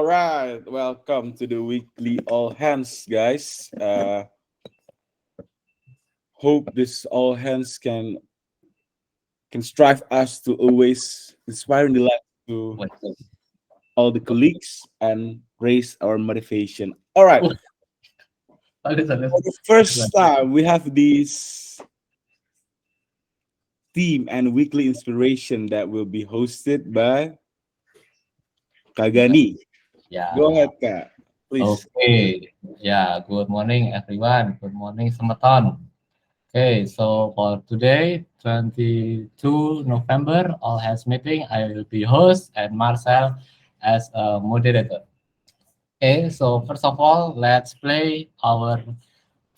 right, welcome to the weekly All Hands, guys. Hope this All Hands can strive us to always inspire the life to Wait, all the colleagues and raise our motivation. All right, oh, sorry. for the first time, we have this theme and weekly inspiration that will be hosted by Kagani. Go Yeah. ahead, Kak. Please. Okay. Yeah. Good morning, everyone. Good morning, Sematon. Okay. So for today, 22 November, all hands meeting. I will be host and Marcel as a moderator. Okay. So first of all, let's play our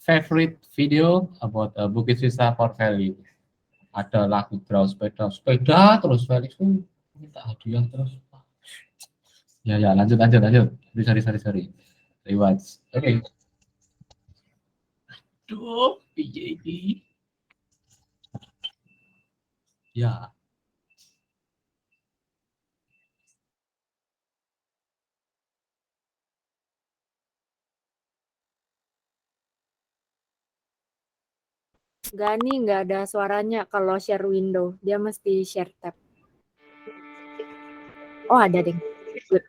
favorite video about Bukit Vista Portfolio. Ada lagu draw sepeda, sepeda terus Felix tuh minta hadiah terus. Ya, ya, lanjut. Sorry. Rewards. Oke. Duh, piye iki? Ya, Gani nggak ada suaranya kalau share window. Dia mesti share tab. Oh, ada deh. Good.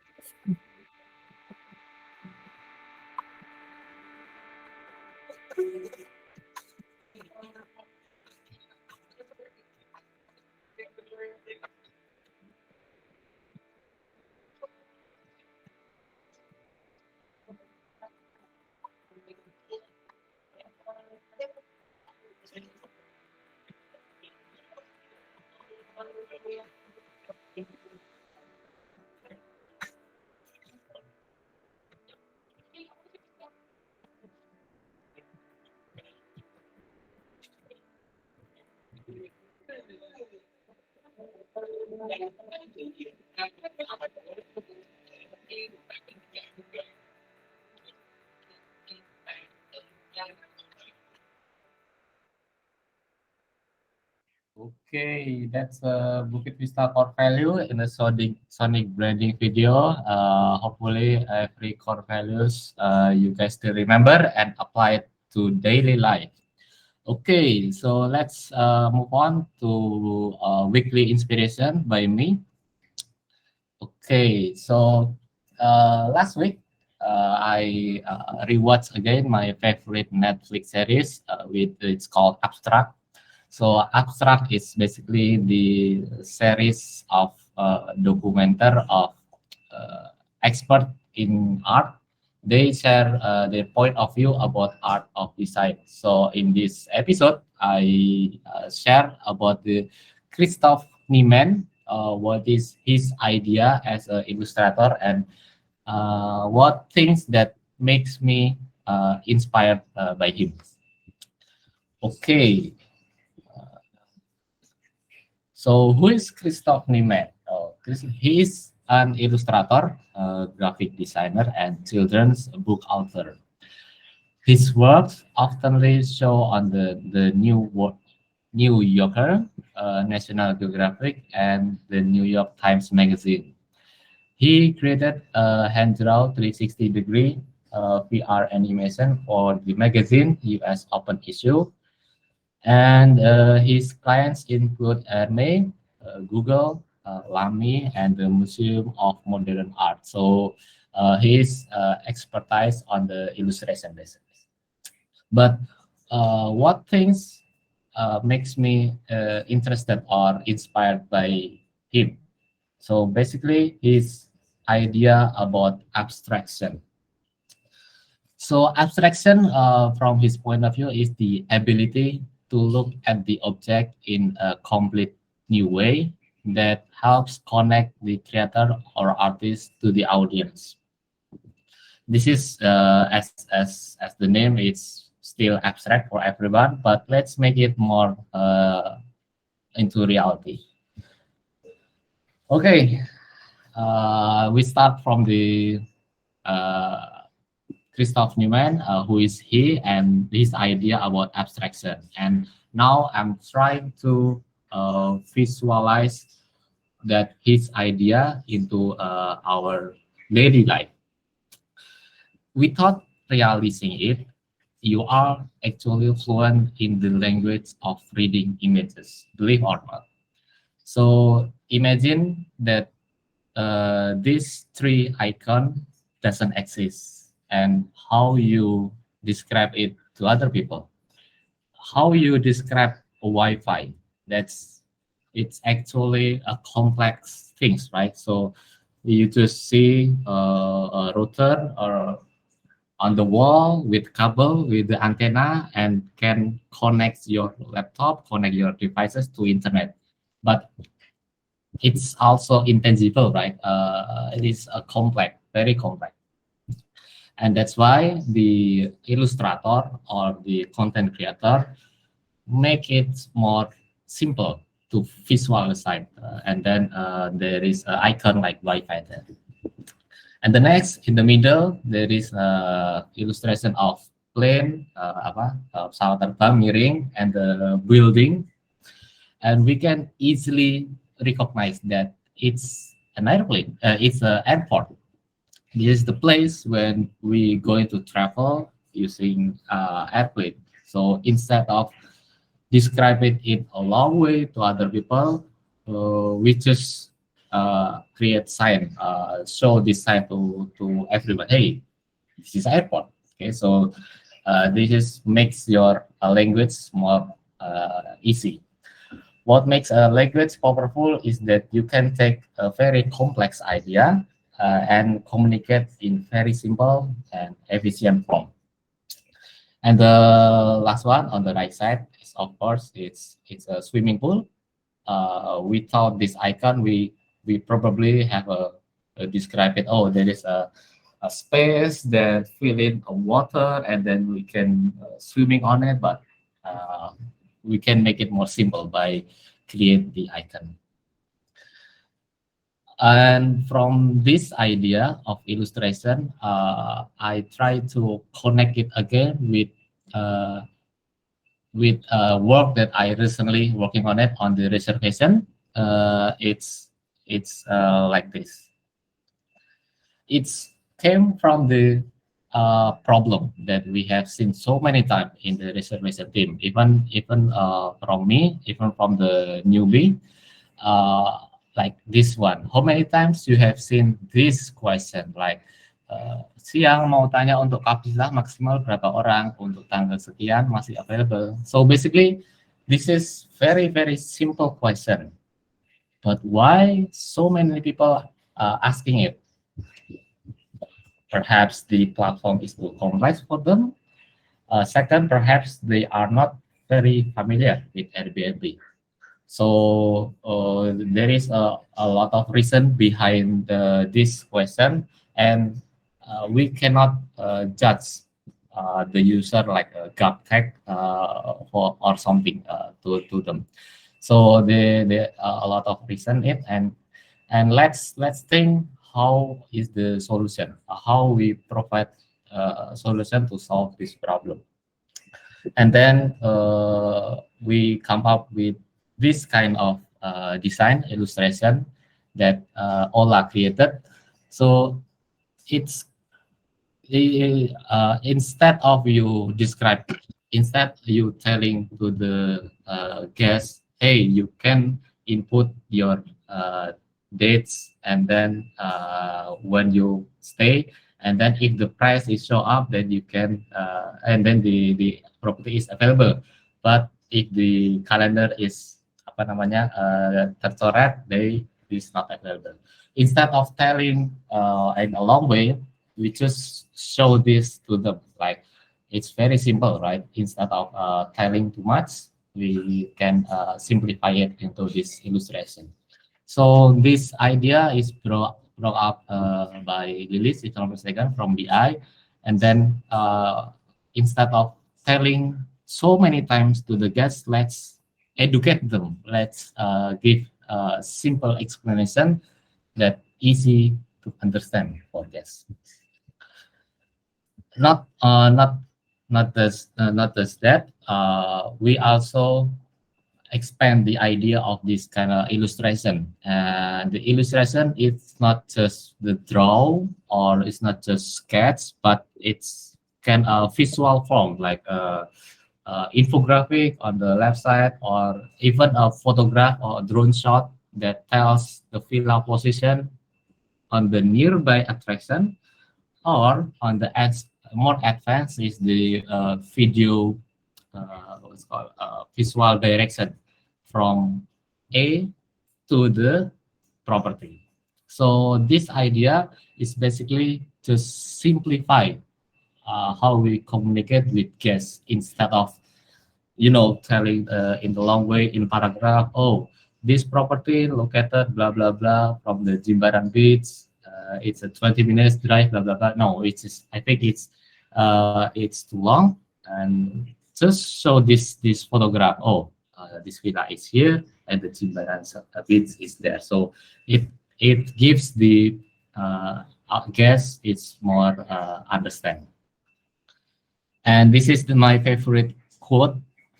okay, that's a Bukit Vista core value in a Sonic branding video. Hopefully every core values you guys still remember and apply it to daily life. Okay, so let's move on to weekly inspiration by me. Okay, so last week I rewatched again my favorite Netflix series with it's called Abstract. So Abstract is basically the series of documenter of expert in art. They share their point of view about art of design. So in this episode, I share about the Christoph Niemann, what is his idea as an illustrator and what things that makes me inspired by him. Okay, so who is Christoph Niemann? He is an illustrator, graphic designer, and children's book author. His works often show on the New Yorker, National Geographic, and the New York Times Magazine. He created a hand-drawn 360-degree VR animation for the magazine US Open Issue, and his clients include Erne, Google, Lamy, and the Museum of Modern Art. So his expertise on the illustration basis. But what things makes me interested or inspired by him? So basically, his idea about abstraction. So abstraction, from his point of view, is the ability to look at the object in a complete new way that helps connect the creator or artist to the audience. This is as the name, it's still abstract for everyone, but let's make it more into reality. Okay, we start from the uh, Christoph Neumann, who is he and his idea about abstraction. And now I'm trying to visualize that his idea into our daily life. Without realizing it, you are actually fluent in the language of reading images, believe or not. So imagine that this tree icon doesn't exist, and how you describe it to other people, how you describe a Wi-Fi. That's it's actually a complex things, right? So you just see a router or on the wall with cable with the antenna and can connect your laptop, connect your devices to internet. But it's also intangible, right? It is a complex, very complex. And that's why the illustrator or the content creator make it more simple to visualize. And then there is an icon like Wi-Fi there. And the next, in the middle, there is illustration of plane, pesawat terbang miring, and the building. And we can easily recognize that it's an airplane, it's an airport. This is the place when we going to travel using airplane. So instead of describing it a long way to other people, we just create sign, show this sign to everyone. Hey, this is airport. Okay, so this is makes your language more easy. What makes a language powerful is that you can take a very complex idea and communicate in very simple and efficient form. And the last one on the right side is, of course, it's a swimming pool. Without this icon, we probably have a describe it. Oh, there is a space that fill in a water, and then we can swimming on it. But uh, we can make it more simple by create the icon. And from this idea of illustration, I try to connect it again uh, with work that I recently working on it on the reservation. It's like this. It's came from the problem that we have seen so many times in the reservation team, even from me, even from the newbie, like this one. How many times you have seen this question like siang mau tanya untuk kapilah maksimal berapa orang untuk tanggal sekian masih available. So basically, this is very simple question, but why so many people asking it? Perhaps the platform is too complex for them. Second, perhaps they are not very familiar with Airbnb. So there is a lot of reason behind this question, and we cannot judge the user like a gut tag or something to them. So there are a lot of reason it, and let's think how is the solution, how we provide a solution to solve this problem. And then we come up with this kind of design illustration that Ola created. So it's instead of you describe, instead you telling to the guest, hey, you can input your dates, and then when you stay, and then if the price is show up, then you can and then the property is available. But if the calendar is apa namanya tercoret, they is not available. Instead of telling in a long way, we just show this to them. Like it's very simple, right? Instead of telling too much, we can simplify it into this illustration. So this idea is brought up by Lilis, if I'm not mistaken, from BI. And then instead of telling so many times to the guests, let's educate them. Let's give a simple explanation that easy to understand for guests. Not not just that. We also expand the idea of this kind of illustration. And the illustration, it's not just the draw or it's not just sketch, but it's kind of visual form like infographic on the left side, or even a photograph or a drone shot that tells the villa position on the nearby attraction, or on the more advanced is the video, what's called visual direction from A to the property. So this idea is basically to simplify how we communicate with guests, instead of telling in the long way in paragraph, oh, this property located blah blah blah from the Jimbaran Beach, it's a 20 minutes drive, blah blah blah. No, I think it's too long, and just show this photograph. Oh, this villa is here and the Jimbaran Beach is there. So it gives the guest it's more understand. And this is my favorite quote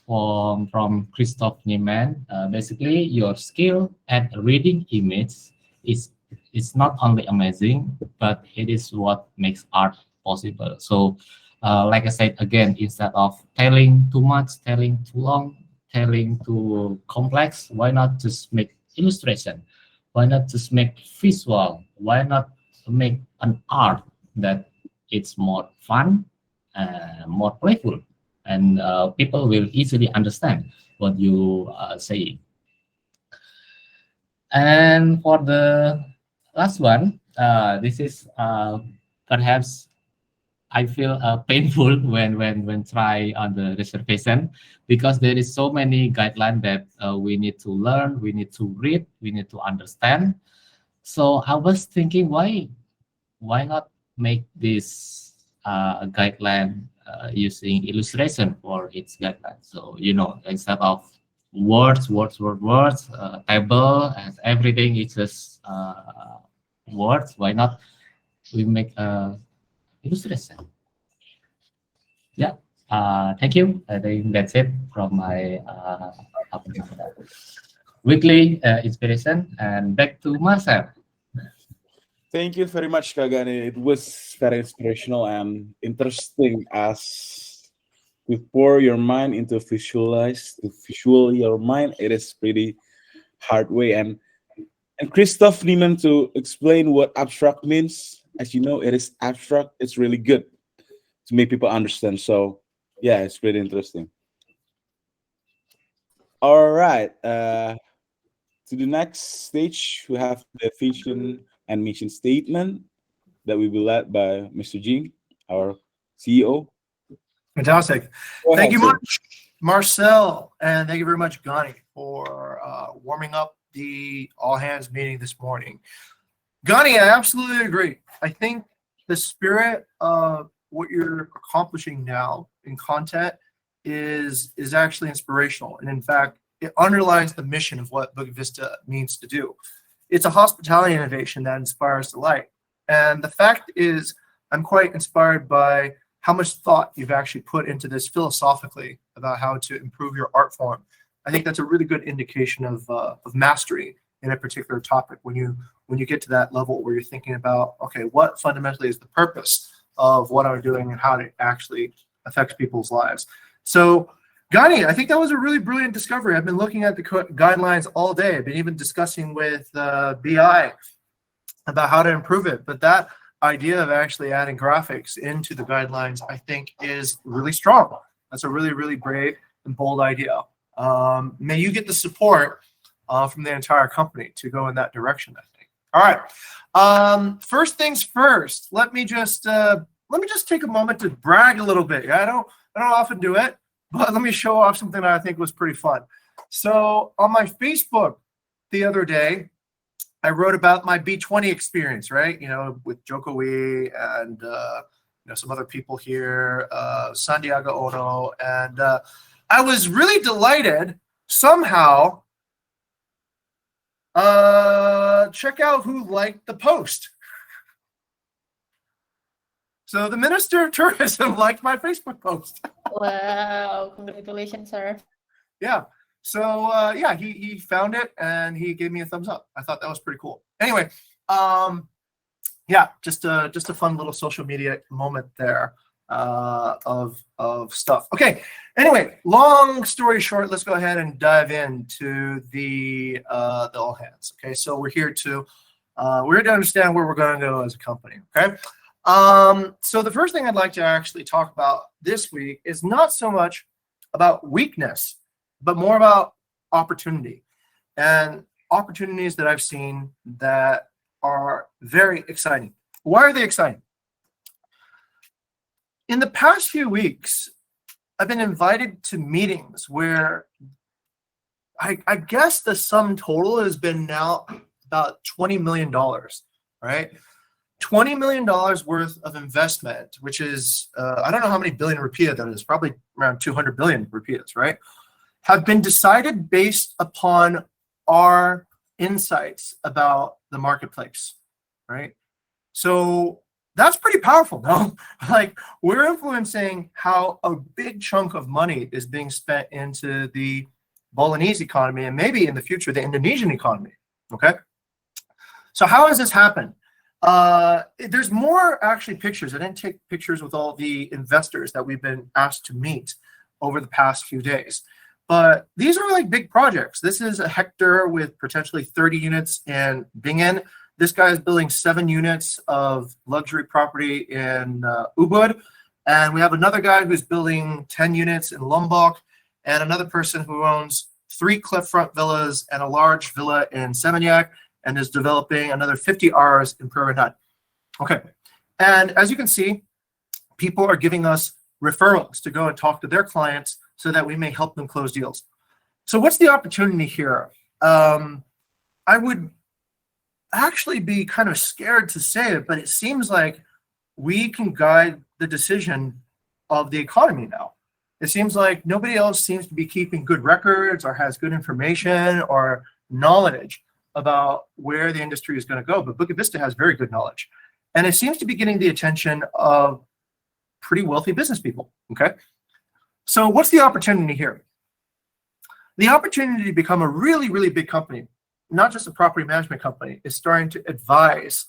from Christoph Niemann. Basically, your skill at reading image is not only amazing, but it is what makes art possible. So, like I said again, instead of telling too much, telling too long, telling too complex, why not just make illustration? Why not just make visual? Why not make an art that it's more fun, more playful, and people will easily understand what you are saying. And for the last one, this is perhaps I feel painful when try on the reservation, because there is so many guidelines that we need to learn, we need to read, we need to understand. So I was thinking, why not make this guideline using illustration for its guideline? So instead of words, table and everything is just words. Why not we make a illustration? Yeah. Thank you. I think that's it from my weekly inspiration. And back to Marcel. Thank you very much, Kagani. It was very inspirational and interesting as to pour your mind into visual your mind. It is pretty hard way. And Christoph Niemann to explain what abstract means. As you know, it is abstract. It's really good to make people understand. So yeah, it's pretty interesting. All right. To the next stage, we have the vision and mission statement that will be led by Mr. Jing, our CEO. Fantastic. Go Thank ahead, you sir. much, Marcel, and thank you very much, Gani, for warming up the all hands meeting this morning. Gani, I absolutely agree. I think the spirit of what you're accomplishing now in content is actually inspirational, and in fact, it underlines the mission of what Bukit Vista means to do. It's a hospitality innovation that inspires delight, and the fact is, I'm quite inspired by how much thought you've actually put into this philosophically about how to improve your art form. I think that's a really good indication of mastery in a particular topic when you get to that level where you're thinking about, okay, what fundamentally is the purpose of what I'm doing and how it actually affects people's lives. So, Gani, I think that was a really brilliant discovery. I've been looking at the guidelines all day. I've been even discussing with BI about how to improve it. But that idea of actually adding graphics into the guidelines, I think, is really strong. That's a really, really brave and bold idea. May you get the support from the entire company to go in that direction, I think. All right. First things first, let me just take a moment to brag a little bit. I don't often do it, but let me show off something that I think was pretty fun. So on my Facebook the other day, I wrote about my B20 experience, right? With Joko Wee and some other people here, Santiago Ono, and I was really delighted. Somehow, check out who liked the post. So the Minister of Tourism liked my Facebook post. Wow, congratulations, sir. Yeah. Yeah, he found it and he gave me a thumbs up. I thought that was pretty cool. Anyway, yeah, just a fun little social media moment there of stuff. Okay. Anyway, long story short, let's go ahead and dive into the all hands. Okay, so we're here to understand where we're going to go as a company. Okay. So the first thing I'd like to actually talk about this week is not so much about weakness, but more about opportunity and opportunities that I've seen that are very exciting. Why are they exciting? In the past few weeks, I've been invited to meetings where I guess the sum total has been now about $20 million, right? $20 million worth of investment, which is, I don't know how many billion rupiah that is, probably around 200 billion rupiahs, right? Have been decided based upon our insights about the marketplace, right? So that's pretty powerful, no? Like, we're influencing how a big chunk of money is being spent into the Balinese economy and maybe in the future, the Indonesian economy, okay? So how has this happened? There's more actually pictures. I didn't take pictures with all the investors that we've been asked to meet over the past few days. But these are like big projects. This is a hectare with potentially 30 units in Bingen. This guy is building 7 units of luxury property in Ubud. And we have another guy who's building 10 units in Lombok, and another person who owns 3 cliffront villas and a large villa in Seminyak, and is developing another 50 Rs in Purwakarta. Okay. And as you can see, people are giving us referrals to go and talk to their clients so that we may help them close deals. So what's the opportunity here? I would actually be kind of scared to say it, but it seems like we can guide the decision of the economy now. It seems like nobody else seems to be keeping good records or has good information or knowledge about where the industry is going to go, but Bukit Vista has very good knowledge. And it seems to be getting the attention of pretty wealthy business people, okay? So what's the opportunity here? The opportunity to become a really, really big company, not just a property management company, is starting to advise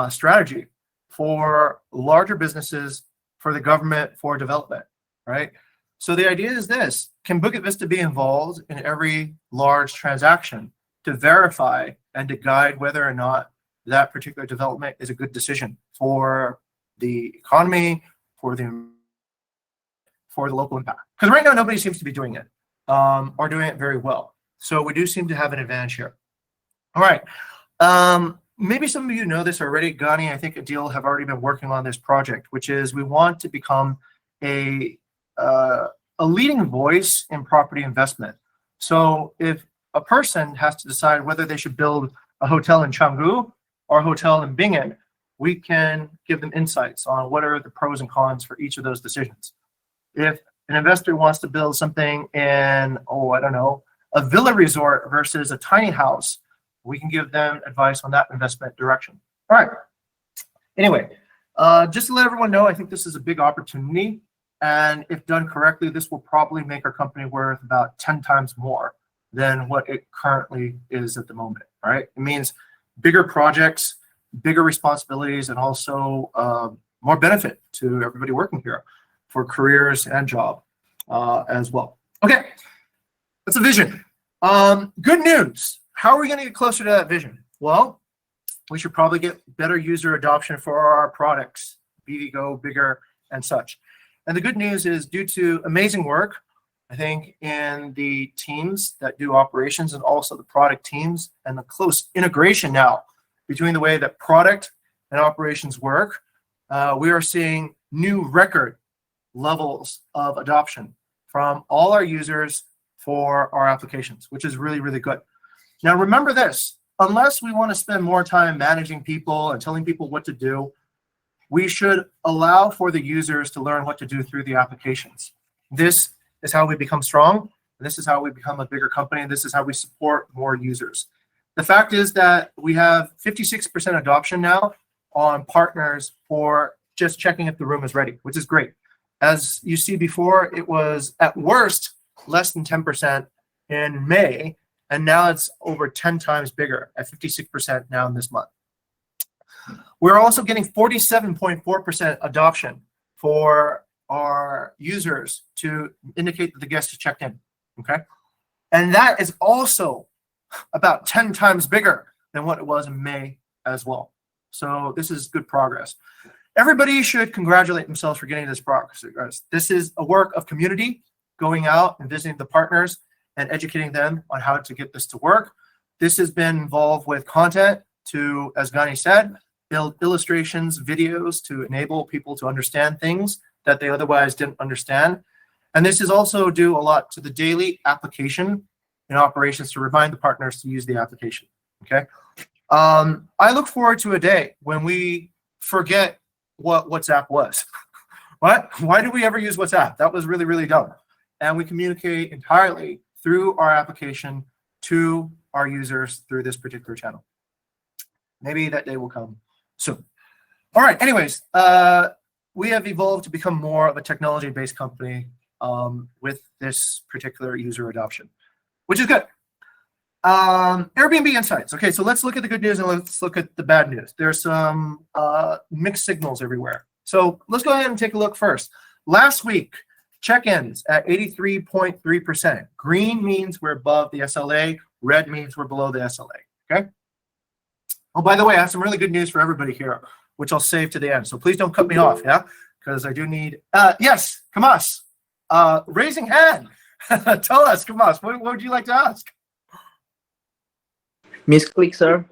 strategy for larger businesses, for the government, for development, right? So the idea is this: can Bukit Vista be involved in every large transaction to verify and to guide whether or not that particular development is a good decision for the economy, for the local impact? Because right now nobody seems to be doing it or doing it very well. So we do seem to have an advantage here. All right. Maybe some of you know this already. Ghani, I think Adil have already been working on this project, which is we want to become a leading voice in property investment. So if a person has to decide whether they should build a hotel in Canggu or a hotel in Bingen, we can give them insights on what are the pros and cons for each of those decisions. If an investor wants to build something in, I don't know, a villa resort versus a tiny house, we can give them advice on that investment direction. All right. Anyway, just to let everyone know, I think this is a big opportunity. And if done correctly, this will probably make our company worth about 10 times more than what it currently is at the moment. All right. It means bigger projects, bigger responsibilities, and also more benefit to everybody working here for careers and job as well. Okay. That's a vision. Good news. How are we going to get closer to that vision? Well, we should probably get better user adoption for our products, BVGO, bigger, and such. And the good news is, due to amazing work, I think, in the teams that do operations and also the product teams, and the close integration now between the way that product and operations work, we are seeing new record levels of adoption from all our users for our applications, which is really, really good. Now, remember this: unless we want to spend more time managing people and telling people what to do, we should allow for the users to learn what to do through the applications. This is how we become strong. This is how we become a bigger company. And this is how we support more users. The fact is that we have 56% adoption now on partners for just checking if the room is ready, which is great. As you see before, it was at worst less than 10%, in May, and now it's over 10 times bigger at 56% now in this month. We're also getting 47.4% adoption for our users to indicate that the guest has checked in, okay? And that is also about 10 times bigger than what it was in May as well. So this is good progress. Everybody should congratulate themselves for getting this progress. This is a work of community, going out and visiting the partners and educating them on how to get this to work. This has been involved with content to, as Gani said, build illustrations, videos to enable people to understand things that they otherwise didn't understand. And this is also due a lot to the daily application and operations to remind the partners to use the application, okay? I look forward to a day when we forget what WhatsApp was. What? Why did we ever use WhatsApp? That was really, really dumb. And we communicate entirely through our application to our users through this particular channel. Maybe that day will come soon. All right, anyways, we have evolved to become more of a technology-based company with this particular user adoption, which is good. Airbnb insights. Okay, so let's look at the good news and let's look at the bad news. There's some mixed signals everywhere. So let's go ahead and take a look first. Last week, check-ins at 83.3%. Green means we're above the SLA. Red means we're below the SLA, okay? Oh, by the way, I have some really good news for everybody here, which I'll save to the end. So please don't cut me off, yeah? Because I do need, yes, Kamas, raising hand. Tell us, Kamas, what would you like to ask? Misclick, sir.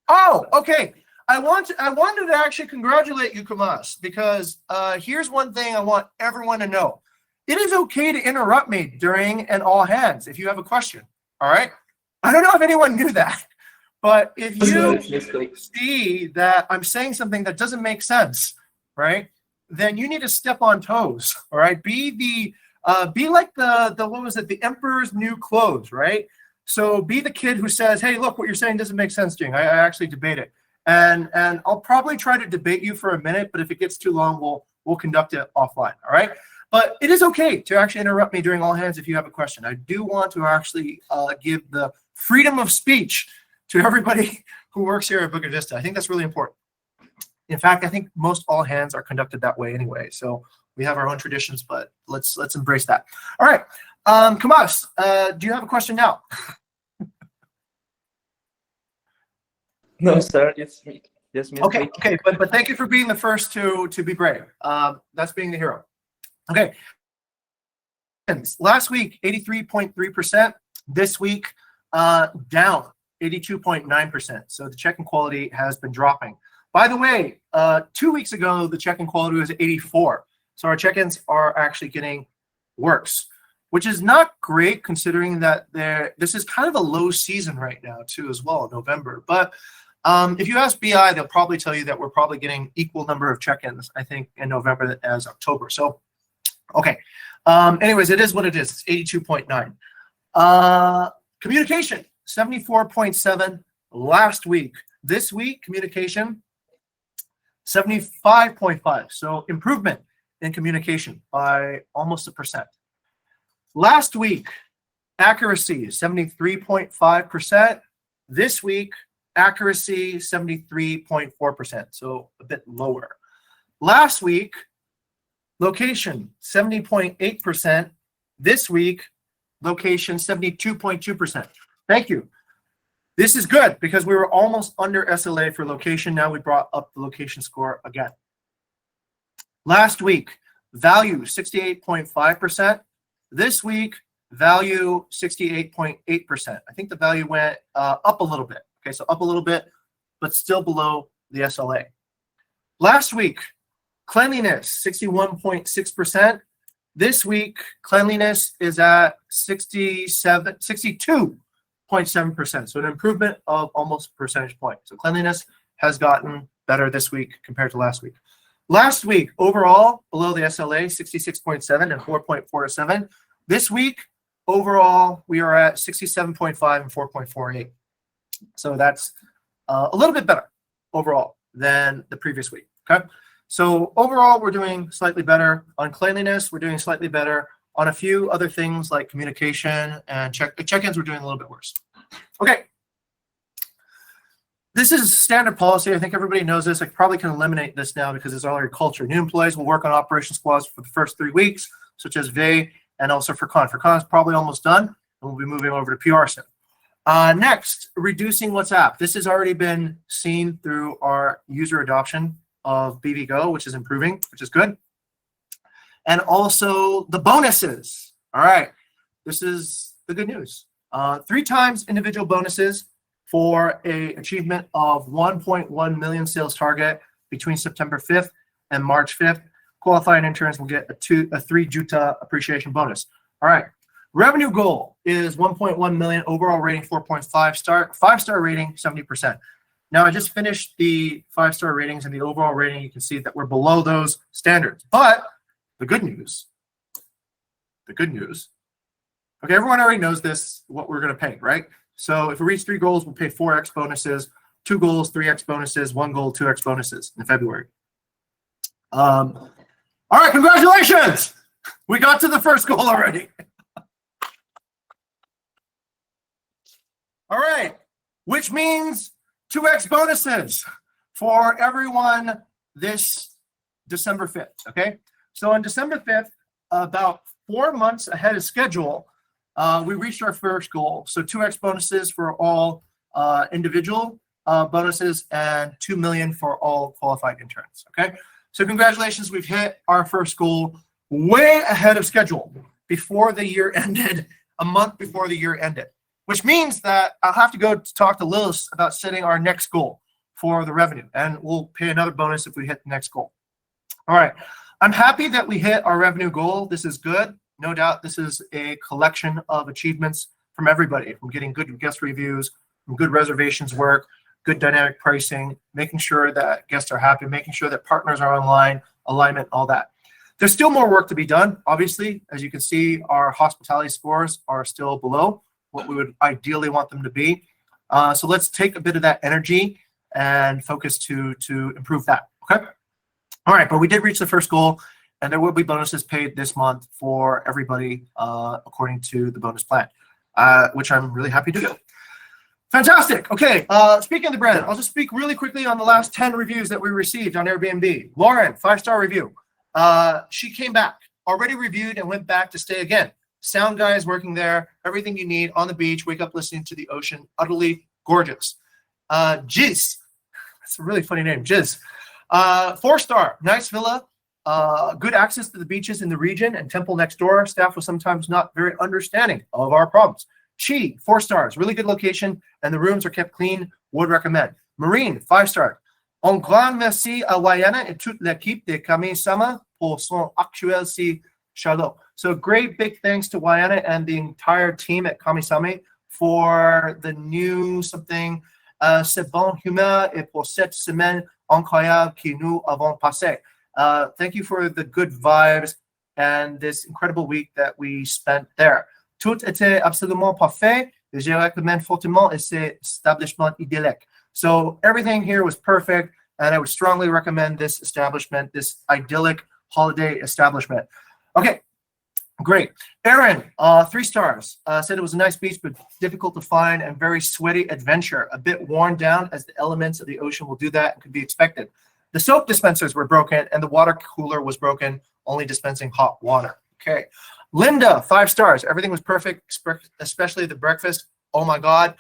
Oh, okay. I wanted to actually congratulate you, Kamas, because here's one thing I want everyone to know. It is okay to interrupt me during an all hands if you have a question, all right? I don't know if anyone knew that, but if you see that I'm saying something that doesn't make sense, right, then you need to step on toes, all right? Be like the what was it, the emperor's new clothes, right? So be the kid who says, hey, look, what you're saying doesn't make sense, Jing. I actually debate it. And I'll probably try to debate you for a minute, but if it gets too long, we'll conduct it offline, all right? But it is okay to actually interrupt me during all hands if you have a question. I do want to actually give the freedom of speech to everybody who works here at Bukit Vista. I think that's really important. In fact, I think most all hands are conducted that way anyway. So we have our own traditions, but let's embrace that. All right, Kamas, do you have a question now? No, sir, it's me. Yes, Miss Okay, Click. okay, but thank you for being the first to be brave. That's being the hero. Okay. Last week, 83.3%. This week, down 82.9%. So the check-in quality has been dropping. By the way, 2 weeks ago, the check-in quality was 84. So our check-ins are actually getting worse, which is not great considering that this is kind of a low season right now too as well, November. But if you ask BI, they'll probably tell you that we're probably getting equal number of check-ins, I think, in November as October. So, okay. Anyways, it is what it is. It's 82.9. Communication, 74.7 last week. This week, communication, 75.5. So improvement in communication by almost 1%. Last week, accuracy, 73.5%. This week, accuracy, 73.4%, so a bit lower. Last week, location, 70.8%. This week, location, 72.2%. Thank you. This is good because we were almost under SLA for location. Now we brought up the location score again. Last week, value, 68.5%. This week, value, 68.8%. I think the value went up a little bit. Okay, so up a little bit, but still below the SLA. Last week, cleanliness, 61.6%. This week, cleanliness is at 62.7%. So an improvement of almost a percentage point. So cleanliness has gotten better this week compared to last week. Last week, overall, below the SLA, 66.7 and 4.47. This week, overall, we are at 67.5 and 4.48. So that's a little bit better overall than the previous week, okay? So overall, we're doing slightly better. On cleanliness, we're doing slightly better. On a few other things like communication and check-ins, we're doing a little bit worse. Okay. This is standard policy. I think everybody knows this. I probably can eliminate this now because it's already culture. New employees will work on operation squads for the first 3 weeks, such as VE and also for con. For con is probably almost done, and we'll be moving over to PR soon. Next, reducing WhatsApp. This has already been seen through our user adoption of BB Go, which is improving, which is good. And also the bonuses. All right, this is the good news. 3 times individual bonuses for a achievement of 1.1 million sales target between September 5th and March 5th. Qualifying interns will get a 3 juta appreciation bonus. All right. Revenue goal is 1.1 million, overall rating 4.5 star, 5-star rating 70%. Now I just finished the 5-star ratings and the overall rating. You can see that we're below those standards. But the good news, okay, everyone already knows this, what we're going to pay, right? So if we reach 3 goals, we'll pay 4x bonuses, 2 goals, 3x bonuses, 1 goal, 2x bonuses in February. All right, congratulations! We got to the first goal already. All right, which means 2x bonuses for everyone this December 5th, okay? So on December 5th, about 4 months ahead of schedule, we reached our first goal. So 2x bonuses for all individual bonuses and 2 million for all qualified interns, okay? So congratulations, we've hit our first goal way ahead of schedule before the year ended, a month before the year ended. Which means that I'll have to go to talk to Lilith about setting our next goal for the revenue, and we'll pay another bonus if we hit the next goal. All right, I'm happy that we hit our revenue goal. This is good. No doubt this is a collection of achievements from everybody, from getting good guest reviews, from good reservations work, good dynamic pricing, making sure that guests are happy, making sure that partners are online, alignment, all that. There's still more work to be done. Obviously, as you can see, our hospitality scores are still below what we would ideally want them to be. So let's take a bit of that energy and focus to improve that, okay? All right, but we did reach the first goal, and there will be bonuses paid this month for everybody according to the bonus plan, which I'm really happy to do. Fantastic. Okay, speaking of the brand, I'll just speak really quickly on the last 10 reviews that we received on Airbnb. Lauren, 5-star review. She came back, already reviewed and went back to stay again. Sound guy is working there, everything you need on the beach, wake up listening to the ocean, utterly gorgeous. Jiz, that's a really funny name, Jiz. 4-star, nice villa, good access to the beaches in the region and temple next door. Staff was sometimes not very understanding of our problems. Chi, 4 stars, really good location, and the rooms are kept clean, would recommend. Marine, 5-star. Un grand merci à Wayana et toute l'équipe de Camille Sama pour son actuel si Shalom. So great big thanks to Wayana and the entire team at Kamisame for the new something. C'est bon humeur et pour cette semaine incroyable que nous avons passé. Thank you for the good vibes and this incredible week that we spent there. Tout était absolument parfait. Je recommande fortement cet establishment idyllique. So everything here was perfect, and I would strongly recommend this establishment, this idyllic holiday establishment. Okay, great. Aaron, 3 stars, said it was a nice beach, but difficult to find and very sweaty adventure. A bit worn down as the elements of the ocean will do that and could be expected. The soap dispensers were broken and the water cooler was broken, only dispensing hot water. Okay. Linda, 5 stars. Everything was perfect, especially the breakfast. Oh my God.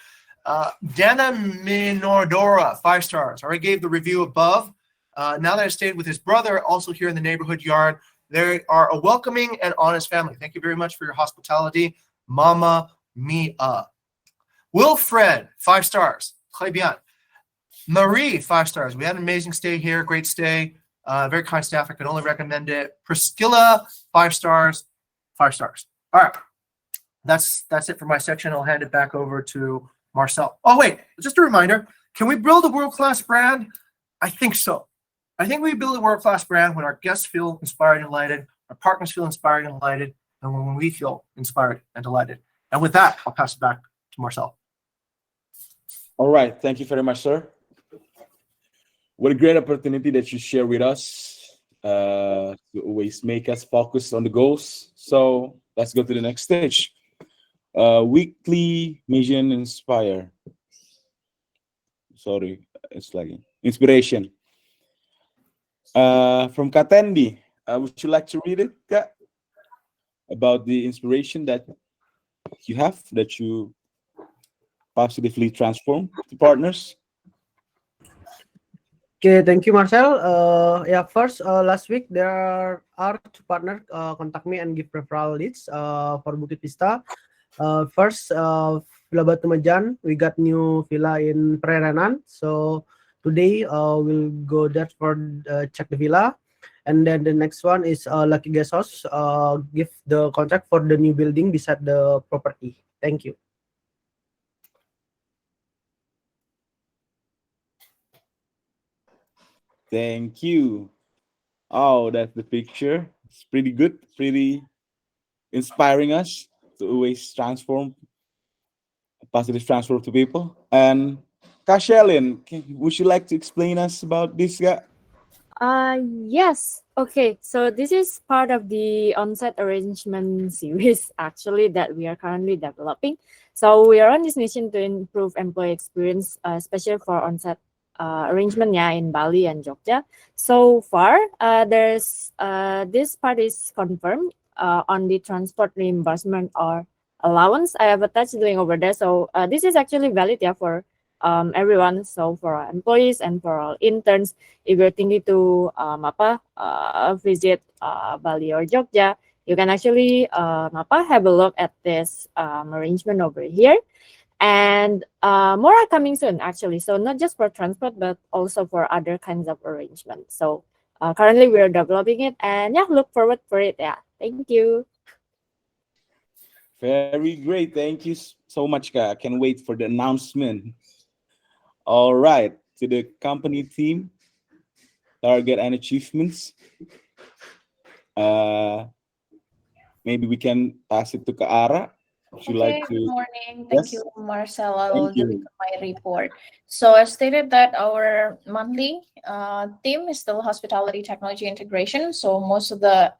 Dana Minordora, 5 stars. Already gave the review above. Now that I stayed with his brother, also here in the neighborhood yard, they are a welcoming and honest family. Thank you very much for your hospitality. Mama Mia. Wilfred, 5 stars. Très bien. Marie, 5 stars. We had an amazing stay here. Great stay. Very kind staff. I can only recommend it. Priscilla, 5 stars. 5 stars. All right. That's it for my section. I'll hand it back over to Marcel. Oh, wait. Just a reminder. Can we build a world-class brand? I think so. I think we build a world-class brand when our guests feel inspired and delighted, our partners feel inspired and delighted, and when we feel inspired and delighted. And with that, I'll pass it back to Marcel. All right. Thank you very much, sir. What a great opportunity that you share with us to always make us focus on the goals. So let's go to the next stage. Weekly mission inspire. Sorry, it's lagging. Inspiration. From Katendi. Would you like to read it, Kak? About the inspiration that you have, that you positively transform to partners? Okay, thank you, Marcel. Yeah, first, last week there are two partners contact me and give referral leads for Bukit Vista. First, Villa Batu Majan, we got new villa in Prerenan. So today we'll go there for check the villa. And then the next one is Lucky Guest House, give the contract for the new building beside the property. Thank you. Thank you. Oh, that's the picture. It's pretty good, pretty inspiring us to always transform, positive transform to people. And Kashelin, would you like to explain us about this guy? Yes. Okay. So this is part of the on-site arrangement series actually that we are currently developing. So we are on this mission to improve employee experience, especially for on-site arrangement, yeah, in Bali and Jogja. So far, there's this part is confirmed on the transport reimbursement or allowance I have attached doing over there. So this is actually valid, yeah, for everyone. So for our employees and for our interns, if you're thinking to visit Bali or Jogja, you can actually have a look at this arrangement over here. And more are coming soon actually. So not just for transport, but also for other kinds of arrangements. So currently we're developing it, and yeah, look forward for it. Yeah, thank you. Very great. Thank you so much, Kak. I can wait for the announcement. All right, to the company team, target and achievements. Maybe we can pass it to Kaara. Would you like Okay, to? good morning. Thank Yes, you, Marcel. I thank will you. deliver my report. So I stated that our monthly theme is still hospitality technology integration. So most of the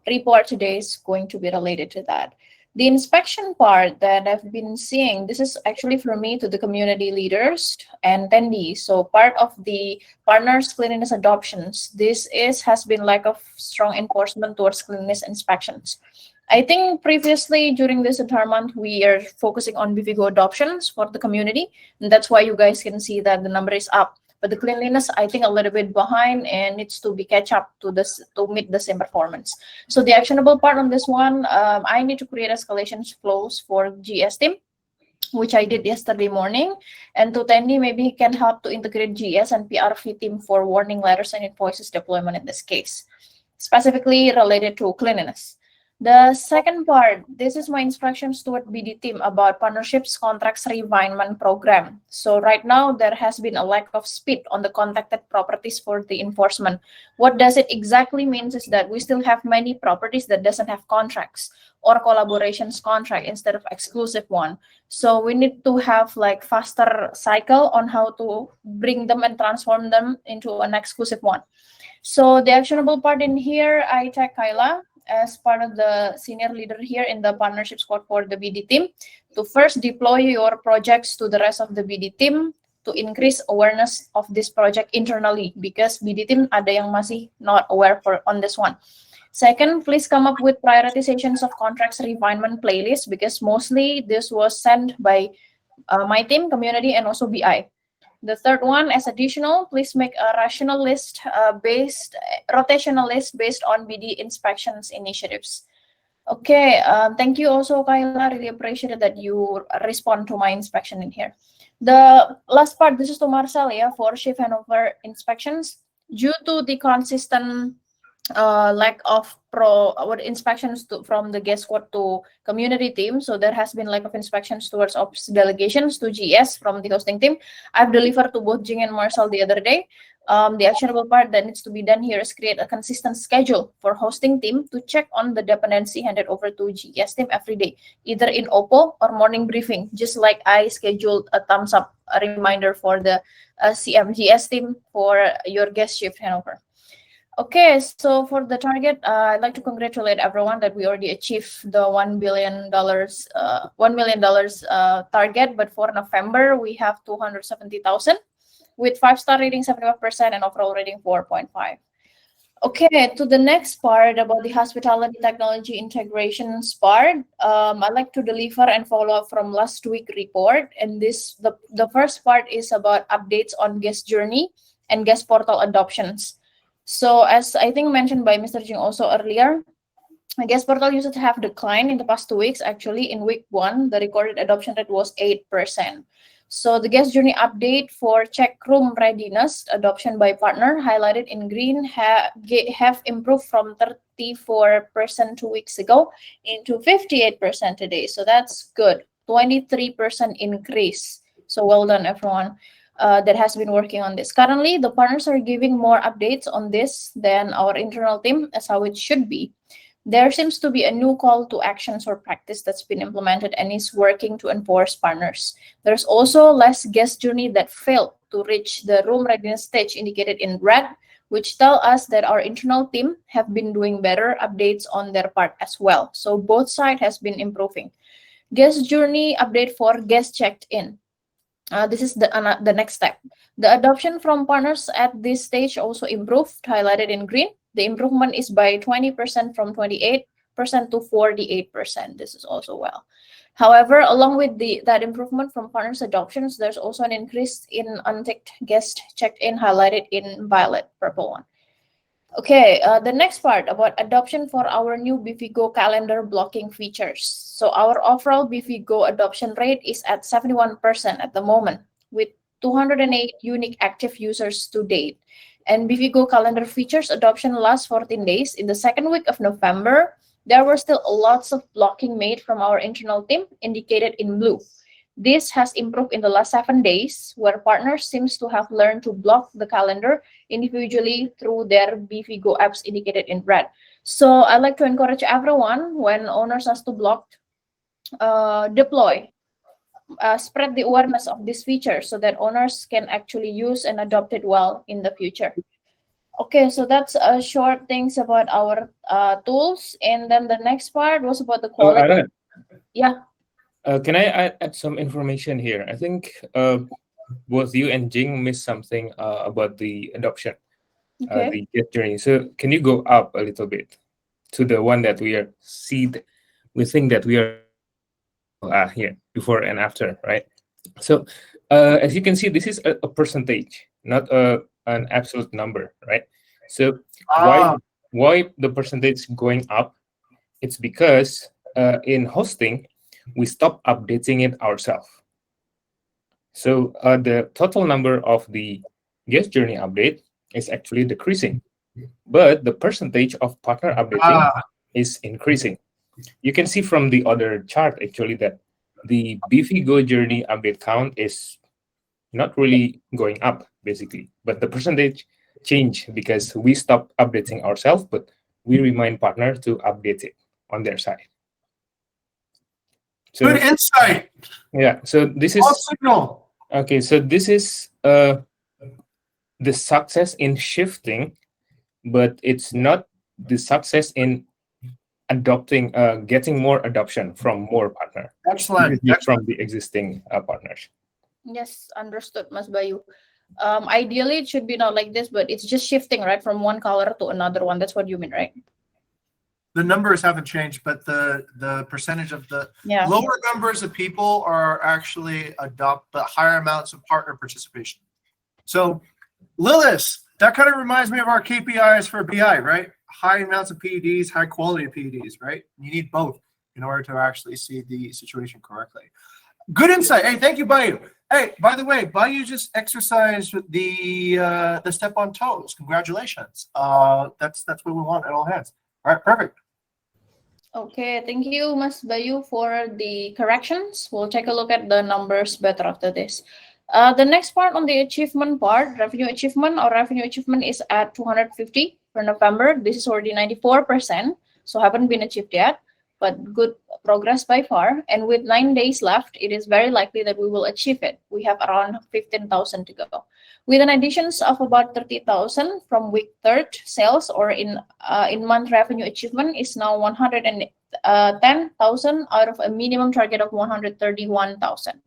report today is going to be related to that. The inspection part that I've been seeing, this is actually from me to the community leaders and attendees. So part of the partners cleanliness adoptions, has been lack of strong enforcement towards cleanliness inspections. I think previously during this entire month, we are focusing on BVGO adoptions for the community. And that's why you guys can see that the number is up. But the cleanliness, I think a little bit behind and needs to be catch up to this to meet the same performance. So the actionable part on this one, I need to create escalation flows for GS team, which I did yesterday morning. And to Tandy, maybe he can help to integrate GS and PRV team for warning letters and invoices deployment in this case, specifically related to cleanliness. The second part, this is my instructions toward BD team about partnerships contracts refinement program. So right now there has been a lack of speed on the contacted properties for the enforcement. What does it exactly means is that we still have many properties that doesn't have contracts or collaborations contract instead of exclusive one. So we need to have like faster cycle on how to bring them and transform them into an exclusive one. So the actionable part in here, I tag Kyla as part of the senior leader here in the partnership squad for the BD team to first deploy your projects to the rest of the BD team to increase awareness of this project internally, because BD team ada yang masih not aware for on this one. Second, please come up with prioritizations of contracts refinement playlist, because mostly this was sent by my team, community, and also BI. The third one, as additional, please make a rotational list based on BD inspections initiatives. Okay, thank you also, Kyla. Really appreciate that you respond to my inspection in here. The last part, this is to Marcel, yeah, for shift handover inspections. Due to the consistent lack of inspections from the guest squad to community team, so there has been lack of inspections towards ops delegations to GS from the hosting team. I've delivered to both Jing and Marcel the other day. The actionable part that needs to be done here is create a consistent schedule for hosting team to check on the dependency handed over to GS team every day, either in OPPO or morning briefing, just like I scheduled a thumbs up a reminder for the CMGS team for your guest shift handover. Okay, so for the target, I'd like to congratulate everyone that we already achieved the $1 million target. But for November, we have 270,000 with 5-star rating 75% and overall rating 4.5. Okay, to the next part about the hospitality technology integrations part. I'd like to deliver and follow up from last week report. And the first part is about updates on guest journey and guest portal adoptions. So as I think mentioned by Mr. Jing also earlier, guest portal usage have declined in the past 2 weeks. Actually, in week 1, the recorded adoption rate was 8%. So the guest journey update for check room readiness adoption by partner highlighted in green have improved from 34% 2 weeks ago into 58% today. So that's good. 23% increase. So well done, everyone. That has been working on this. Currently, the partners are giving more updates on this than our internal team, as how it should be. There seems to be a new call to actions or practice that's been implemented and is working to enforce partners. There's also less guest journey that failed to reach the room readiness stage indicated in red, which tell us that our internal team have been doing better updates on their part as well. So both sides has been improving. Guest journey update for guest checked in. This is the next step. The adoption from partners at this stage also improved, highlighted in green. The improvement is by 20% from 28% to 48%. This is also well. However, along with that improvement from partners adoptions, there's also an increase in unticked guest checked in, highlighted in violet, purple one. Okay, the next part about adoption for our new BVGO calendar blocking features. So our overall BVGO adoption rate is at 71% at the moment, with 208 unique active users to date. And BVGO calendar features adoption last 14 days. In the second week of November, there were still lots of blocking made from our internal team, indicated in blue. This has improved in the last 7 days, where partners seems to have learned to block the calendar individually through their BVGO apps indicated in red. So I'd like to encourage everyone, when owners has to block, deploy, spread the awareness of this feature so that owners can actually use and adopt it well in the future. Okay, so that's short things about our tools. And then the next part was about the quality. Aaron, Yeah. can I add some information here? I think both you and Jing missed something about the adoption, Okay. the guest journey. So can you go up a little bit to the one that we think that we are here, before and after, right? So as you can see, this is a percentage, not an absolute number, right? So why the percentage going up? It's because in hosting, we stop updating it ourselves. So the total number of the guest journey update is actually decreasing, but the percentage of partner updating is increasing. You can see from the other chart actually that the BVGO journey update count is not really going up basically, but the percentage change because we stop updating ourselves, but we remind partner to update it on their side. So, Good insight. yeah, so this is All signal. okay. So this is the success in shifting, but it's not the success in adopting, getting more adoption from more partner. Excellent. From the existing partners. Yes, understood, Mas Bayu. Ideally, it should be not like this, but it's just shifting, right, from one color to another one. That's what you mean, right? The numbers haven't changed, but the percentage of the lower numbers of people are actually adopt the higher amounts of partner participation. So, Lilith, that kind of reminds me of our KPIs for BI, right? High amounts of PEDs, high quality PEDs, right? You need both in order to actually see the situation correctly. Good insight. Hey, thank you, Bayu. Hey, by the way, Bayu just exercised the step on toes. Congratulations. That's what we want at all hands. All right, perfect. Okay, thank you, Mas Bayu, for the corrections. We'll take a look at the numbers better after this. The next part on the achievement part, revenue achievement. Our revenue achievement is at 250 for November. This is already 94%, so haven't been achieved yet, but good progress by far, and with 9 days left, it is very likely that we will achieve it. We have around 15,000 to go. With an additions of about 30,000 from week third, sales or in month revenue achievement is now 110,000 out of a minimum target of 131,000.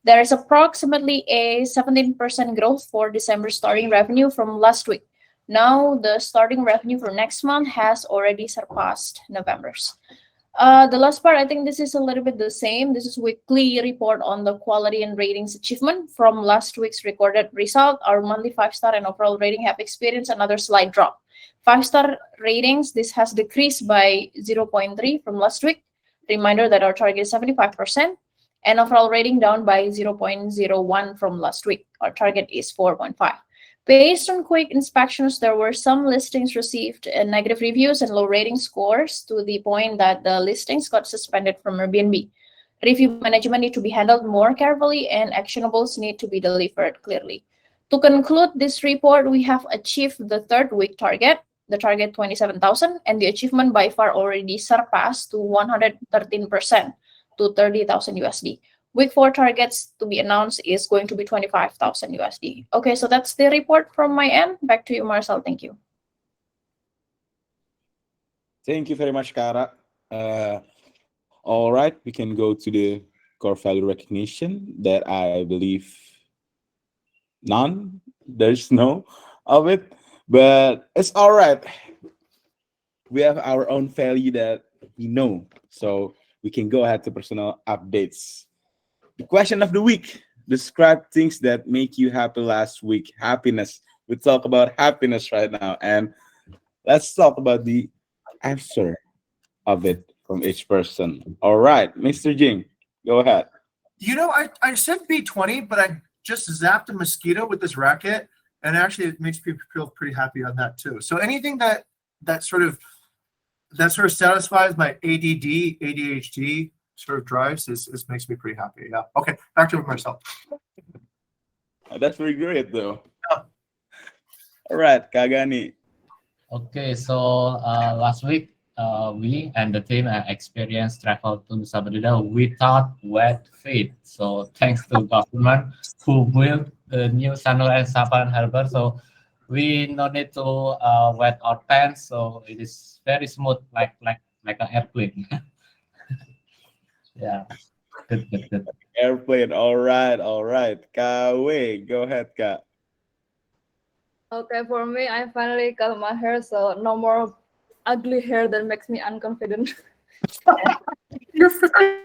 There is approximately a 17% growth for December starting revenue from last week. Now the starting revenue for next month has already surpassed November's. The last part, I think this is a little bit the same. This is weekly report on the quality and ratings achievement. From last week's recorded result, our monthly 5-star and overall rating have experienced another slight drop. 5-star ratings, this has decreased by 0.3 from last week. Reminder that our target is 75%. And overall rating down by 0.01 from last week. Our target is 4.5. Based on quick inspections, there were some listings received negative reviews and low rating scores to the point that the listings got suspended from Airbnb. Review management need to be handled more carefully and actionables need to be delivered clearly. To conclude this report, we have achieved the third week target, the target 27,000, and the achievement by far already surpassed to 113% to 30,000 USD. Week 4 targets to be announced is going to be 25,000 USD. Okay, so that's the report from my end. Back to you, Marcel. Thank you. Thank you very much, Kara. All right, we can go to the core value recognition that I believe there's no of it, but it's all right. We have our own value that we know, so we can go ahead to personal updates. The question of the week: describe things that make you happy last week. Happiness. We talk about happiness right now, and let's talk about the answer of it from each person. All right, Mr. Jing, go ahead. You know, I said B20, but I just zapped a mosquito with this racket, and actually it makes me feel pretty happy on that too. So anything that sort of satisfies my ADD, ADHD sort of drives is makes me pretty happy. Yeah. Okay, back to myself. That's very great, though. Yeah. All right, Kagani. Okay, so last week we and the team experienced travel to Samarinda without wet feet. So thanks to government who built the new Sanur and Sapan Harbor, so we no need to wet our pants. So it is very smooth, like an airplane. Yeah, good. Airplane. All right. Kawe, go ahead, Kak. Okay, for me, I finally cut my hair, so no more ugly hair that makes me unconfident. You're fine.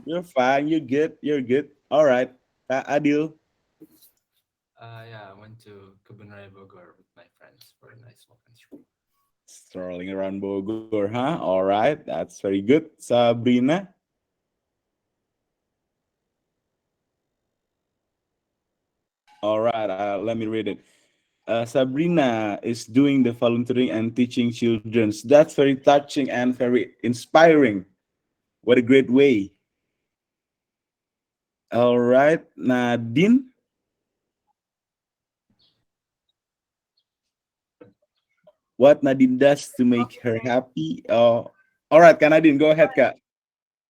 You're fine. You're good. All right. Kak Adil. Yeah, I went to Kebun Raya Bogor with my friends for a nice walk and stroll. Strolling around Bogor, huh? All right. That's very good. Sabrina. All right. Let me read it. Sabrina is doing the volunteering and teaching children. That's very touching and very inspiring. What a great way. All right, Nadine. What Nadine does to make her happy. All right, Kak Nadine, go ahead, Kak.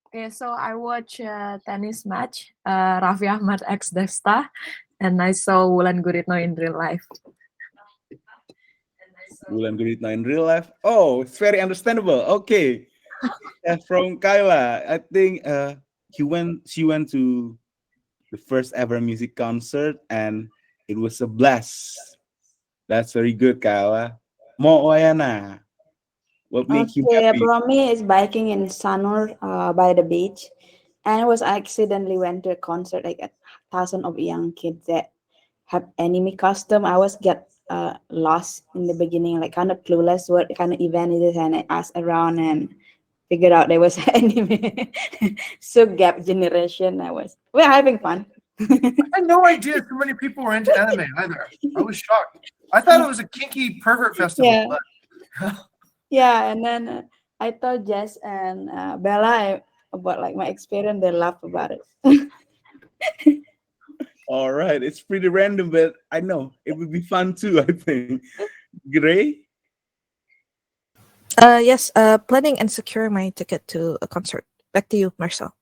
Okay, so I watched a tennis match, Raffi Ahmad x Desta, and I saw Wulan Guritno in real life. Wulan Guritno in real life. Oh, it's very understandable. Okay. From Kyla, I think she went to the first ever music concert and it was a blast. That's very good, Kyla. Mo Oyana, what makes you Okay, happy? for me is biking in Sanur by the beach, and I was accidentally went to a concert like a thousand of young kids that have anime costume. I was get lost in the beginning, like kind of clueless what kind of event it is, and I asked around and figured out there was anime. So gap generation, we're having fun. I had no idea so many people were into anime either. I was shocked. I thought it was a kinky pervert festival. Yeah. But Yeah, and then I told Jess and Bella about like my experience. They laugh about it. All right, it's pretty random, but I know it would be fun too. I think. Gray. Yes, planning and securing my ticket to a concert. Back to you, Marcel.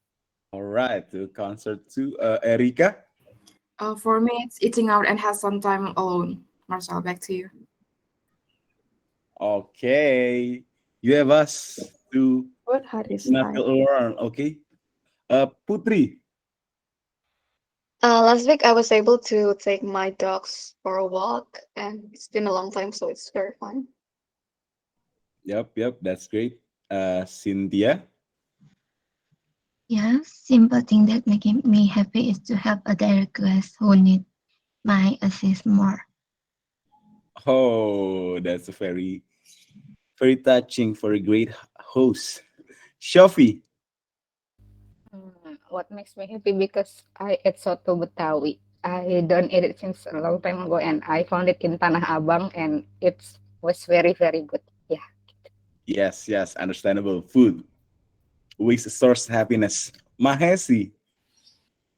All right, to concert too. Erika. For me, it's eating out and have some time alone. Marcel, back to you. Okay, you have us to What had his not time? around. Okay. Putri. Last week I was able to take my dogs for a walk, and it's been a long time, so it's very fun. Yep, that's great. Cynthia. Yeah, simple thing that making me happy is to have a direct class who need my assist more. Oh, that's a very touching for a great host. Shafi. What makes me happy because I ate soto Betawi. I don't eat it since a long time ago, and I found it in Tanah Abang, and it was very very good. Yeah. Yes, understandable. Food. Ways to source happiness. Mahesi.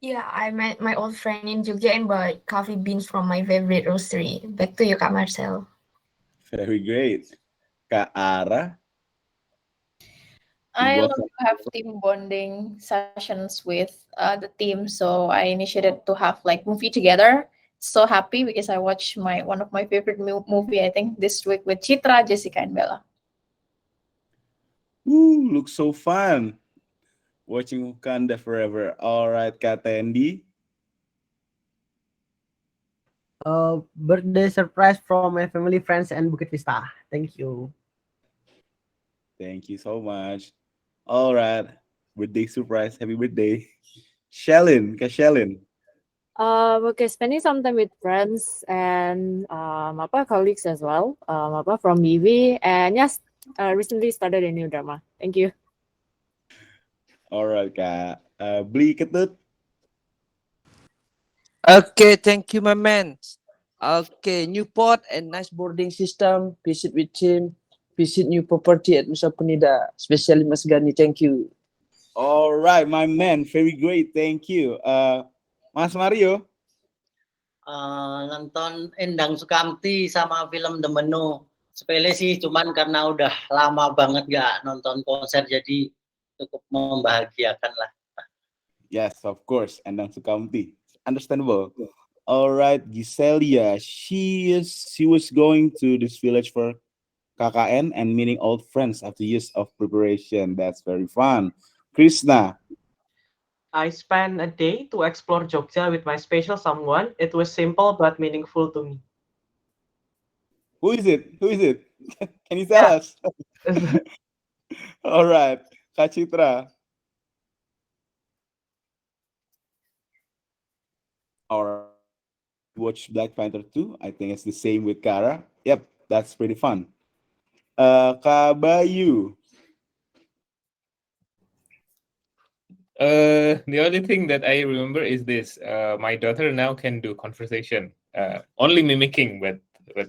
Yeah, I met my old friend in Jogja and bought coffee beans from my favorite roastery. Back to you, Kak Marcel. Very great. Kak Ara. I What? love to have team bonding sessions with the team, so I initiated to have like movie together. So happy because I watched my one of my favorite movie I think this week with Chitra, Jessica, and Bella. Ooh, looks so fun. Watching Wakanda Forever. All right, Kak Tendi. Birthday surprise from my family, friends, and Bukit Vista. Thank you. Thank you so much. All right. Birthday surprise. Happy birthday. Kak Shelin. Okay, spending some time with friends and colleagues as well. From BV, and yes, recently started a new drama. Thank you. All right, Kak. Beli ketut. Okay, thank you, my man. Okay, new port and nice boarding system. Visit with him. Visit new property at Nusa Penida, especially Mas Gani. Thank you. All right, my man. Very great. Thank you. Mas Mario. Nonton Endang Sukamti sama film The Menu. Sepele sih, cuman karena udah lama banget gak nonton konser, jadi cukup membahagiakan lah. Yes, of course. Endang Sukamti. Understandable. All right, Giselia. She was going to this village for KKN and meeting old friends after years of preparation. That's very fun. Krishna. I spent a day to explore Jogja with my special someone. It was simple but meaningful to me. Who is it? Can you tell us? All right, Kak Citra. All right. Watch Black Panther 2. I think it's the same with Kara. Yep, that's pretty fun. Kak Bayu. The only thing that I remember is this. My daughter now can do conversation, only mimicking, but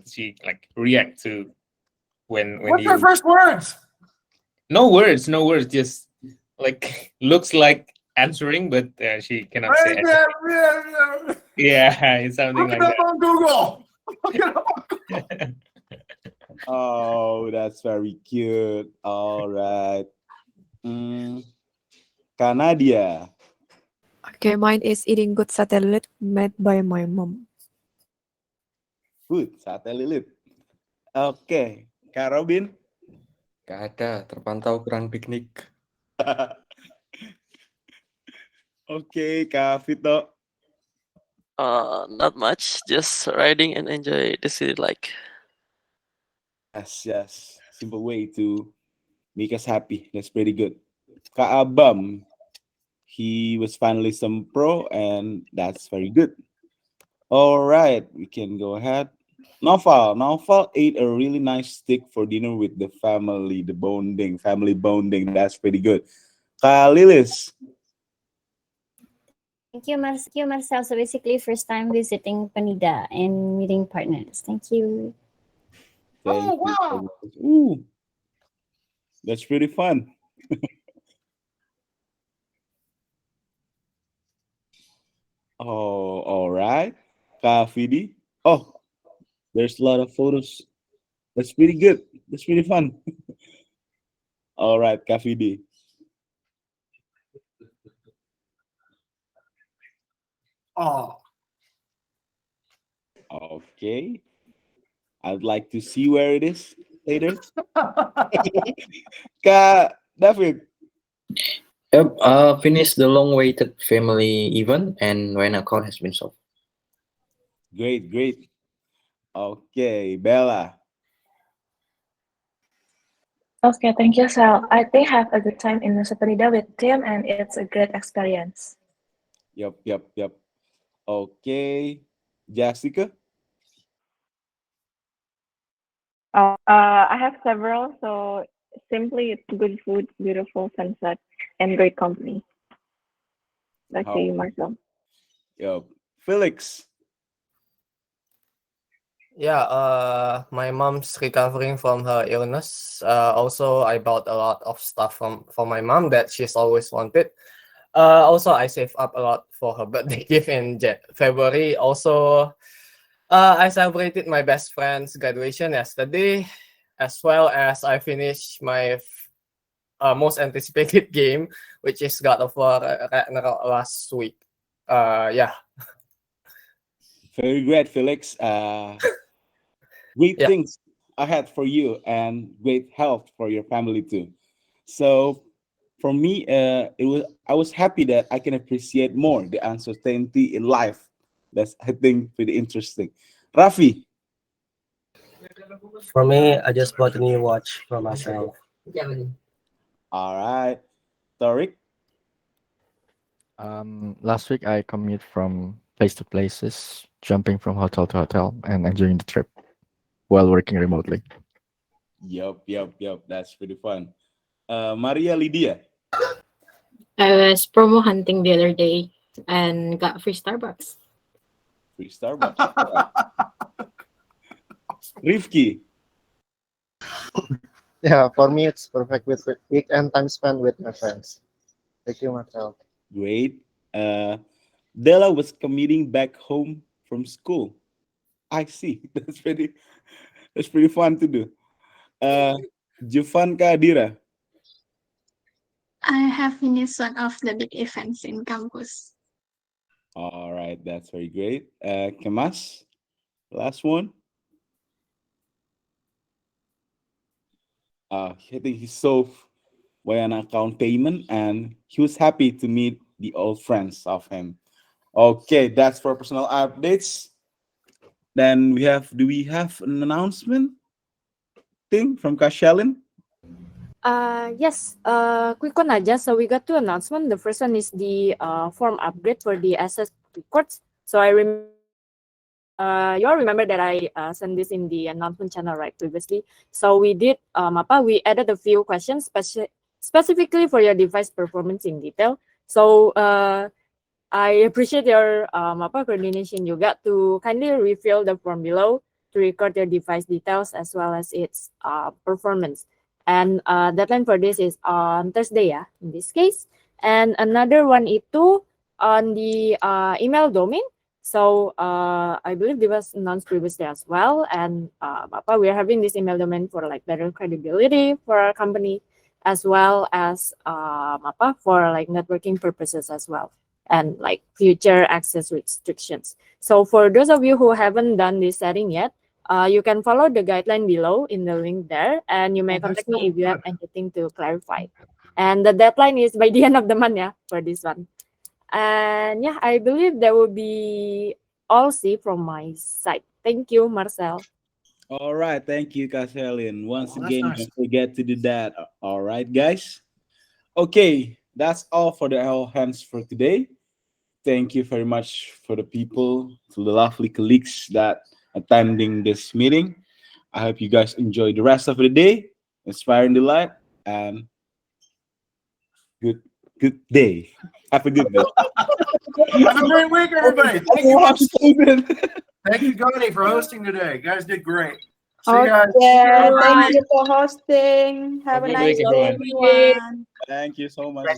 she like react to when What's you. your first words? No words, just like looks like answering, but she cannot say anything. Yeah, it's something Look like it up that. on Google. Look it up on Google. Oh, that's very cute. All right. Kanadia. Okay, mine is eating good satellite made by my mom. Good, sate lilit. Oke, Kak Robin. Gak ada, terpantau kurang piknik. Oke, Kak Vito. Not much, just riding and enjoy the city like. Yes. Simple way to make us happy. That's pretty good. Kak Abam. He was finally some pro, and that's very good. All right, we can go ahead. Naufal ate a really nice steak for dinner with the family, family bonding. That's pretty good. Kak Lilis. Thank you, Marcel. So basically, first time visiting Penida and meeting partners. Thank you. Thank you so much. Ooh, that's pretty fun. Oh, all right. Kak Fidi. Oh, there's a lot of photos. That's pretty good. That's pretty fun. All right, Kafidi. Oh. Okay. I'd like to see where it is later. Kak David. Yep, finished the long-awaited family event and when account has been solved. Great, great. Okay, Bella. Okay, thank you, Sal. I think I have a good time in Nusa Penida with Tim, and it's a great experience. Yep. Okay, Jessica. I have several, so simply it's good food, beautiful sunset, and great company. Back to you, Marcel. Yep. Felix. Yeah, my mom's recovering from her illness. Also, I bought a lot of stuff for my mom that she's always wanted. Also, I saved up a lot for her birthday gift in February. Also, I celebrated my best friend's graduation yesterday, as well as I finished my most anticipated game, which is God of War Ragnarok last week. Yeah. Very great, Felix. Great Yeah. things ahead for you and great health for your family too. So for me, I was happy that I can appreciate more the uncertainty in life. That's I think pretty interesting. Rafi. For me, I just bought a new watch for myself. All right. Tariq. Last week I commute from place to places, jumping from hotel to hotel and enjoying the trip while working remotely. Yup. That's pretty fun. Maria Lydia. I was promo hunting the other day and got free Starbucks. Free Starbucks. Rifki. Yeah, for me it's perfect with weekend time spent with my friends. Thank you, Marcel. Great. Della was commuting back home from school. I see. That's pretty fun to do. Juvanka Adira. I have finished one of the big events in campus. All right, that's very great. Kemas, last one. I think he solved by an account payment and he was happy to meet the old friends of him. Okay, that's for personal updates. Then do we have an announcement thing from Kashalin? Yes, quick one aja. So we got two announcements. The first one is the form upgrade for the SS records. So you all remember that I sent this in the announcement channel right previously. So we did we added a few questions specifically for your device performance in detail. So I appreciate your coordination juga to kindly refill the form below to record your device details as well as its performance. And deadline for this is on Thursday ya, in this case. And another one itu on the email domain. So I believe this was announced previously as well. And we are having this email domain for like better credibility for our company, as well as for like networking purposes as well, and like future access restrictions. So for those of you who haven't done this setting yet, you can follow the guideline below in the link there, and you may contact me if you have anything to clarify. And the deadline is by the end of the month, yeah, for this one. And yeah, I believe that will be all from my side. Thank you, Marcel. All right, thank you, Kashalin. Once that's again, nice. don't forget to do that. All right, guys. Okay, that's all for the all hands for today. Thank you very much for the people, to the lovely colleagues that attending this meeting. I hope you guys enjoy the rest of the day, inspiring delight, and good day. Have a good day. Have a great week, everybody. Thank you, thank you, Gani, for hosting today. You guys did great. See you guys. Yeah, thank you for hosting. Have a Good nice week, day, everyone. everyone. Thank you so much.